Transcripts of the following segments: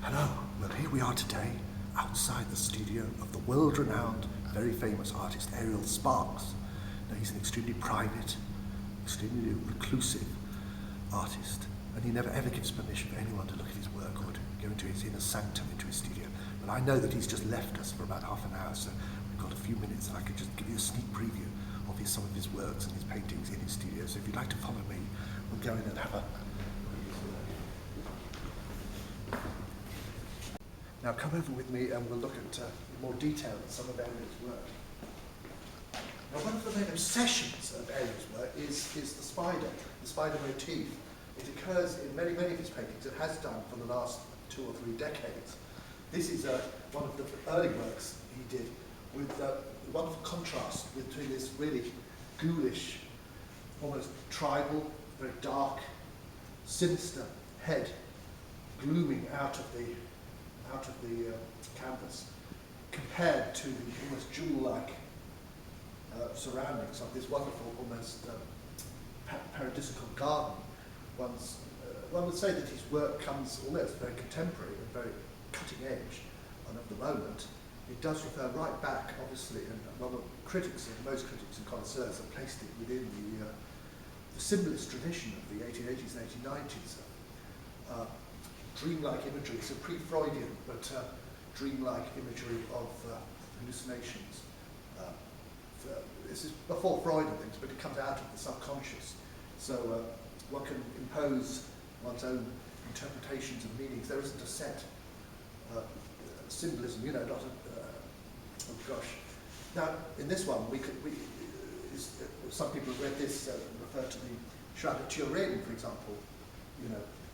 Hello, well here we are today, outside the studio of the world-renowned, very famous artist Ariel Sparks. Now he's an extremely private, extremely reclusive artist, and he never ever gives permission for anyone to look at his work or to go into his inner sanctum, into his studio. But I know that he's just left us for about half an hour, so we've got a few minutes and I could just give you a sneak preview of some of his works and his paintings in his studio. So if you'd like to follow me, we'll go in and have a... Now come over with me and we'll look at in more detail at some of Ariel's work. Now one of the main obsessions of Ariel's work is the spider motif. It occurs in many of his paintings. It has done for the last 2 or 3 decades. This is one of the early works he did with wonderful contrast between this really ghoulish, almost tribal, very dark, sinister head glooming out of the canvas, compared to the almost jewel-like surroundings of this wonderful, almost paradisical garden. One would say that his work comes almost very contemporary and very cutting edge, and at the moment it does refer right back, obviously, and a lot of critics, and most critics and connoisseurs have placed it within the symbolist tradition of the 1880s and 1890s. Dreamlike imagery, so pre-Freudian, but dreamlike imagery of hallucinations. This is before Freud and things, but it comes out of the subconscious. So one can impose one's own interpretations of meanings. There isn't a set symbolism, not oh gosh. Now, in this one, some people have read this, refer to the Shroud of Turin, for example,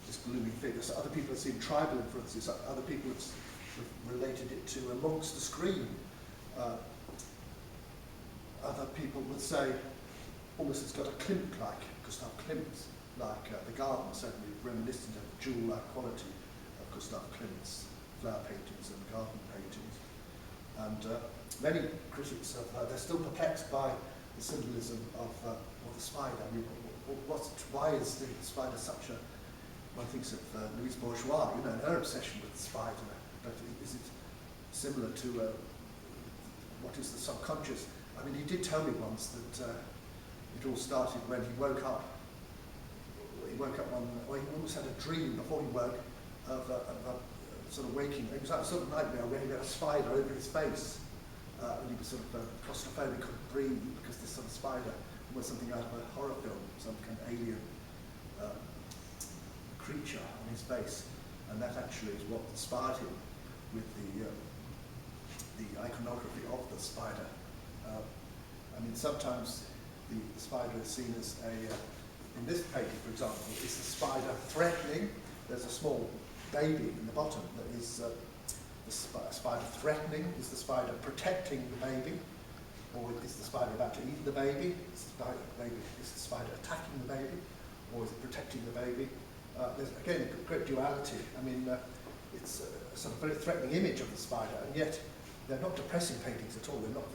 this gloomy figure. So other people have seen tribal influences, other people have related it to a monster scream. Other people would say almost it's got a Klimt-like, Gustav Klimt's, like the garden, certainly reminiscent of the jewel-like quality of Gustav Klimt's flower paintings and garden paintings. And many critics they're still perplexed by the symbolism of the spider. I mean, why is the spider such a... One thinks of Louise Bourgeois, and her obsession with the spider, but is it similar to what is the subconscious? I mean, he did tell me once that it all started when he woke up. He woke up he almost had a dream before he woke of sort of waking. It was like a sort of nightmare where he had a spider over his face, and he was sort of claustrophobic, couldn't breathe because this sort of spider was something out of a horror film, some kind of alien creature on his face, and that actually is what inspired him with the iconography of the spider. I mean, sometimes the spider is seen as in this painting, for example, is the spider threatening. There's a small baby in the bottom that is the spider threatening. Is the spider protecting the baby? Or is the spider about to eat the baby? Is the spider attacking the baby? Or is it protecting the baby? There's, again, a great duality. I mean, it's a sort of very threatening image of the spider, and yet they're not depressing paintings at all. They're not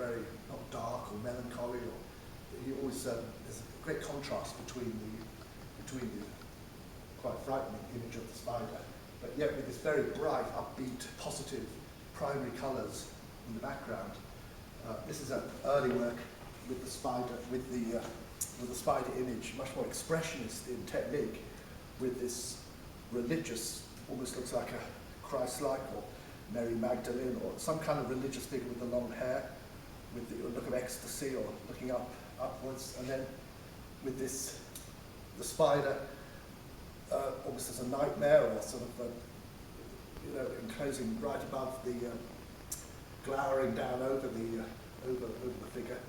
dark or melancholy. There's a great contrast between the quite frightening image of the spider, but yet with this very bright, upbeat, positive primary colours in the background. This is an early work with the spider, with the spider image, much more expressionist in technique, with this religious, almost looks like a Christ-like or Mary Magdalene or some kind of religious figure with the long hair, with the look of ecstasy or looking upwards, and then with the spider almost as a nightmare or sort of enclosing right above the glowering down over the figure.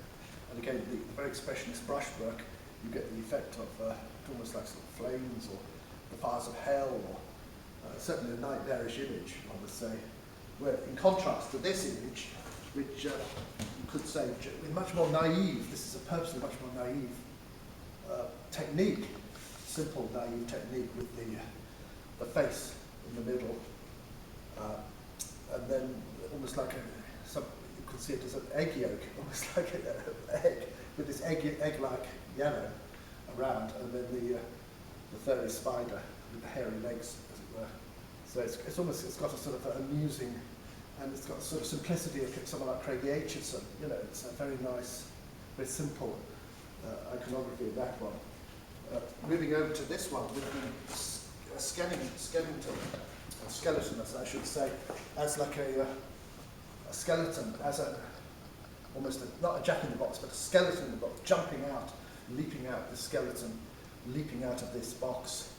And again, the very expressionist brushwork, you get the effect of almost like sort of flames or the fires of hell, or certainly a nightmarish image, I would say. Where, in contrast to this image, which you could say is much more naive, this is a purposely much more naive technique, simple naive technique with the face in the middle, and then almost like you could see it as an egg yolk, almost like an egg, with this egg-like yellow around, and then the furry spider with the hairy legs, as it were, So it's got a sort of amusing, and it's got a sort of simplicity of someone like Craigie Aitchison. You know, it's a very nice, very simple iconography of that one. Moving over to this one with the skeleton, as I should say, as like a skeleton, as almost not a jack-in-the-box, but a skeleton in the box, jumping out, leaping out, the skeleton leaping out of this box,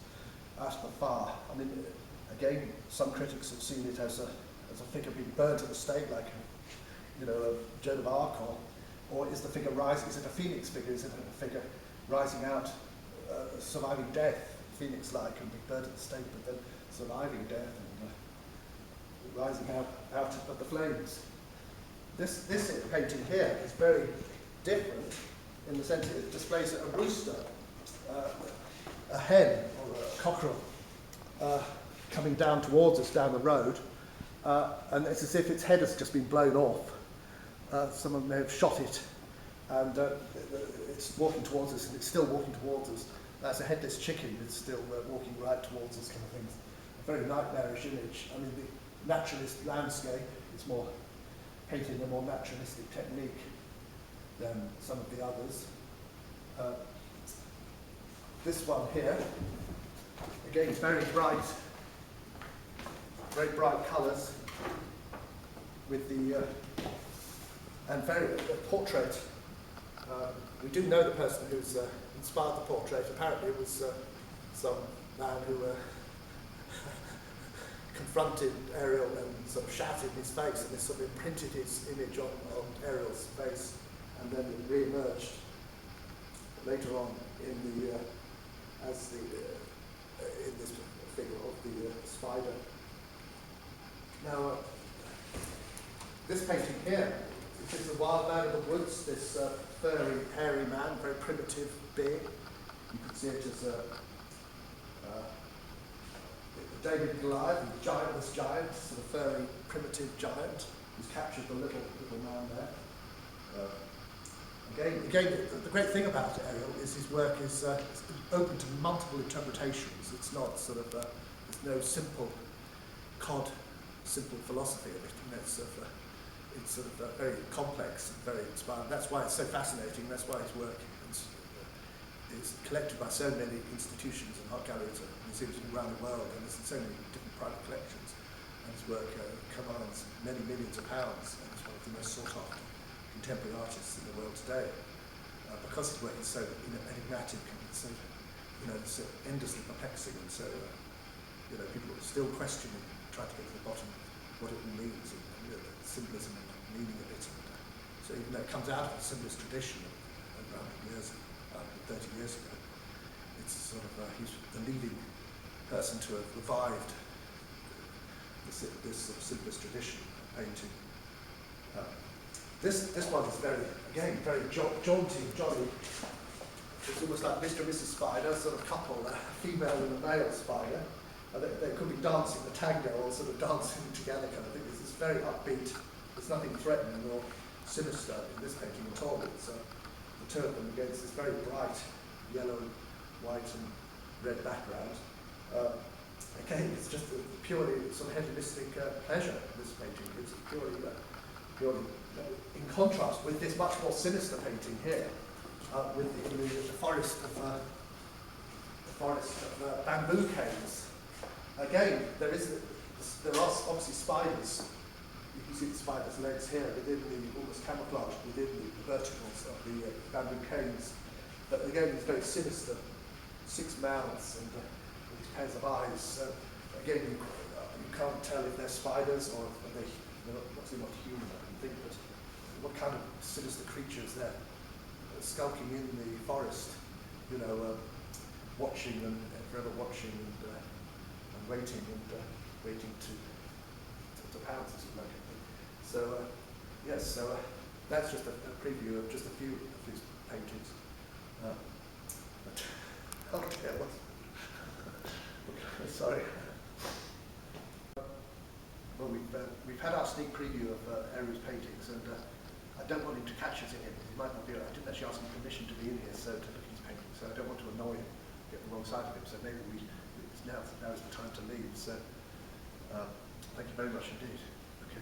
out of the fire. I mean, again, some critics have seen it as a figure being burnt at the stake, like a Joan of Arc, or is the figure rising? Is it a phoenix figure? Is it a figure rising out, surviving death, phoenix-like, and being burnt at the stake, but then surviving death and rising out of the flames? This painting here is very different in the sense it displays a rooster, a hen or a cockerel coming down towards us down the road, and it's as if its head has just been blown off. Someone may have shot it, and it's walking towards us, and it's still walking towards us. That's a headless chicken that's still walking right towards us, kind of thing. A very nightmarish image. I mean, the naturalist landscape is more painted in a more naturalistic technique than some of the others. This one here, again, very bright colours with the and very portrait. We do know the person who's inspired the portrait. Apparently, it was some man who confronted Ariel and sort of shouted in his face, and this sort of imprinted his image on Ariel's face, and then it re-emerged later on in the in this figure of the spider. Now, this painting here, this is the wild man of the woods, this furry, hairy man, very primitive, big. You can see it as David and Goliath, this giant, sort of furry, primitive giant, who's captured the little man there. Again, the great thing about Ariel is his work is open to multiple interpretations. It's not sort of, there's no simple philosophy of it. It's sort of very complex and very inspiring. That's why it's so fascinating. That's why his work is collected by so many institutions and art galleries and museums around the world, and there's so many different private collections. And his work commands many millions of pounds, and is one of the most sought after contemporary artists in the world today. Because his work is so enigmatic and so so endlessly perplexing, and so people are still questioning, trying to get to the bottom of what it all means, and the symbolism and meaning of it. And, so even though it comes out of the symbolist tradition of around 30 years ago, it's sort of he's the leading person to have revived this sort of symbolist tradition of painting. This one is very jaunty, jolly. It's almost like Mr. and Mrs. Spider, sort of couple, a female and a male spider. They could be dancing the tango or sort of dancing together kind of thing. It's very upbeat. There's nothing threatening or sinister in this painting at all. It's the two of them against this very bright yellow, white and red background. Again, it's just a purely sort of hedonistic pleasure, this painting. It's purely in contrast with this much more sinister painting here, with the forest of bamboo canes. Again, there are obviously spiders. You can see the spider's legs here within almost camouflaged within the verticals of the bamboo canes. But again, it's very sinister. 6 mouths and these pairs of eyes. So again, you can't tell if they're spiders or if they're obviously not human, I can think, but what kind of sinister creatures they're skulking in the forest, watching and forever watching and waiting to pounce, as you like. So yes, so that's just a preview of just a few of his paintings. Sorry. Well, we've had our sneak preview of Ariel's paintings, and I don't want him to catch us in it. He might not be. I didn't actually ask him permission to be in here, so to look at his paintings. So I don't want to annoy him, get the wrong side of him. So maybe now is the time to leave. So very much indeed. Okay.